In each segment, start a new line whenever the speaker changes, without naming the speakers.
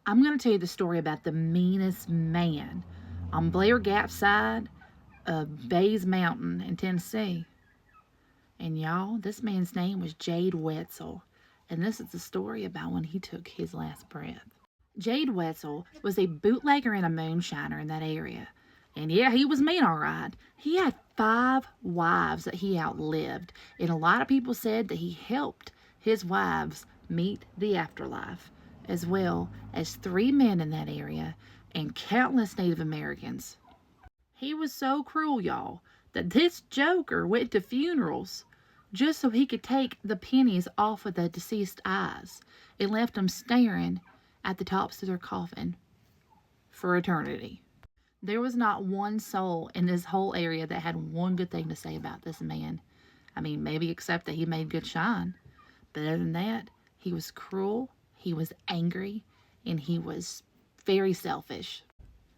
I'm going to tell you the story about the meanest man on Blair Gap side of Bays Mountain in Tennessee. And y'all, this man's name was Jade Whetzel. And this is the story about when he took his last breath. Jade Whetzel was a bootlegger and a moonshiner in that area. And yeah, he was mean, all right. He had 5 wives that he outlived. And a lot of people said that he helped his wives meet the afterlife, as well as 3 men in that area and countless Native Americans. He was so cruel, y'all, that this joker went to funerals just so he could take the pennies off of the deceased eyes and left them staring at the tops of their coffin for eternity. There was not one soul in this whole area that had one good thing to say about this man. I mean, maybe except that he made good shine. But other than that, he was cruel, he was angry, and he was very selfish.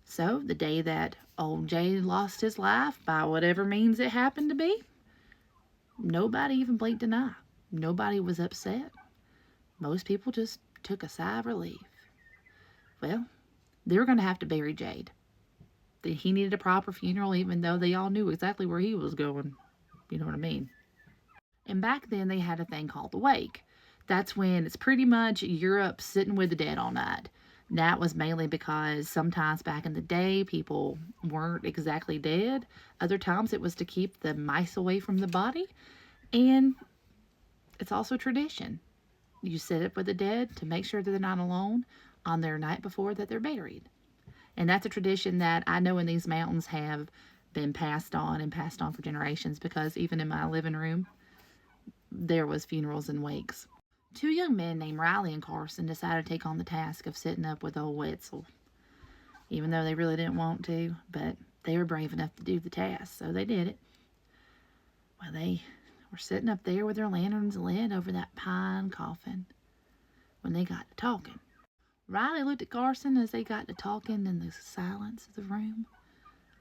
So, the day that old Jay lost his life, by whatever means it happened to be, nobody even blinked an eye. Nobody was upset. Most people just took a sigh of relief. Well, they were going to have to bury Jade. He needed a proper funeral, even though they all knew exactly where he was going. You know what I mean? And back then, they had a thing called the wake. That's when it's pretty much you're up sitting with the dead all night. That was mainly because sometimes back in the day, people weren't exactly dead. Other times, it was to keep the mice away from the body. And it's also tradition. You sit up with the dead to make sure that they're not alone on their night before that they're buried. And that's a tradition that I know in these mountains have been passed on and passed on for generations, because even in my living room, there was funerals and wakes. 2 young men named Riley and Carson decided to take on the task of sitting up with old Whetzel, even though they really didn't want to, but they were brave enough to do the task, so they did it. Well, they were sitting up there with their lanterns lit over that pine coffin when they got to talking. Riley looked at Carson as they got to talking in the silence of the room.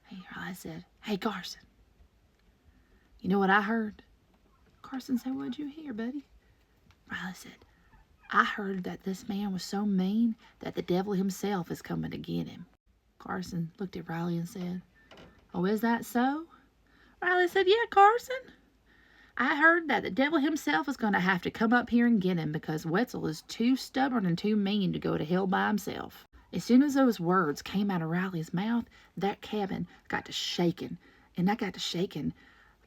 Hey, Riley said, "Hey, Carson, you know what I heard?" Carson said, "What'd you hear, buddy?" Riley said, "I heard that this man was so mean that the devil himself is coming to get him." Carson looked at Riley and said, "Oh, is that so?" Riley said, "Yeah, Carson. I heard that the devil himself is going to have to come up here and get him because Whetzel is too stubborn and too mean to go to hell by himself." As soon as those words came out of Riley's mouth, that cabin got to shaking. And that got to shaking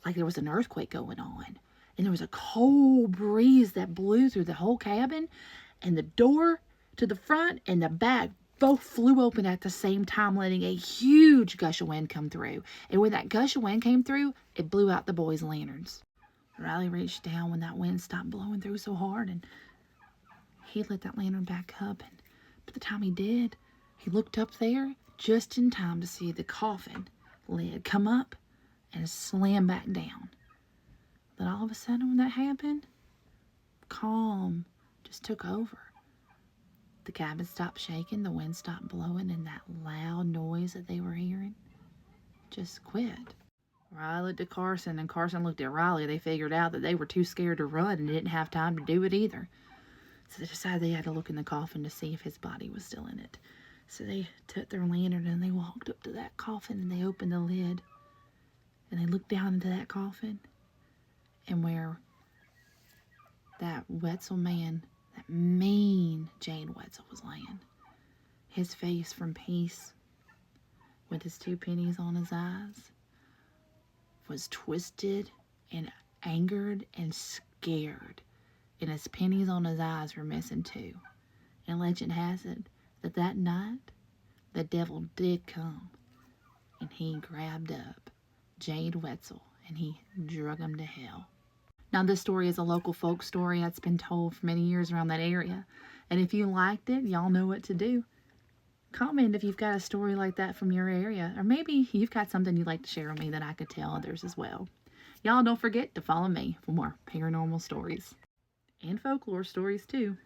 like there was an earthquake going on. And there was a cold breeze that blew through the whole cabin. And the door to the front and the back both flew open at the same time, letting a huge gush of wind come through. And when that gush of wind came through, it blew out the boys' lanterns. Riley reached down when that wind stopped blowing through so hard, and he lit that lantern back up. And by the time he did, he looked up there just in time to see the coffin lid come up and slam back down. But all of a sudden when that happened, calm just took over. The cabin stopped shaking, the wind stopped blowing, and that loud noise that they were hearing just quit. Riley looked at Carson, and Carson looked at Riley. They figured out that they were too scared to run and didn't have time to do it either. So they decided they had to look in the coffin to see if his body was still in it. So they took their lantern and they walked up to that coffin and they opened the lid. And they looked down into that coffin. And where that Whetzel man, that mean Jade Whetzel, was laying, his face from peace, with his 2 pennies on his eyes, was twisted and angered and scared, and his pennies on his eyes were missing too. And legend has it that that night the devil did come, and he grabbed up Jade Whetzel and he drug him to hell. Now, this story is a local folk story that's been told for many years around that area, and if you liked it, y'all know what to do. Comment if you've got a story like that from your area, or maybe you've got something you'd like to share with me that I could tell others as well. Y'all don't forget to follow me for more paranormal stories and folklore stories too.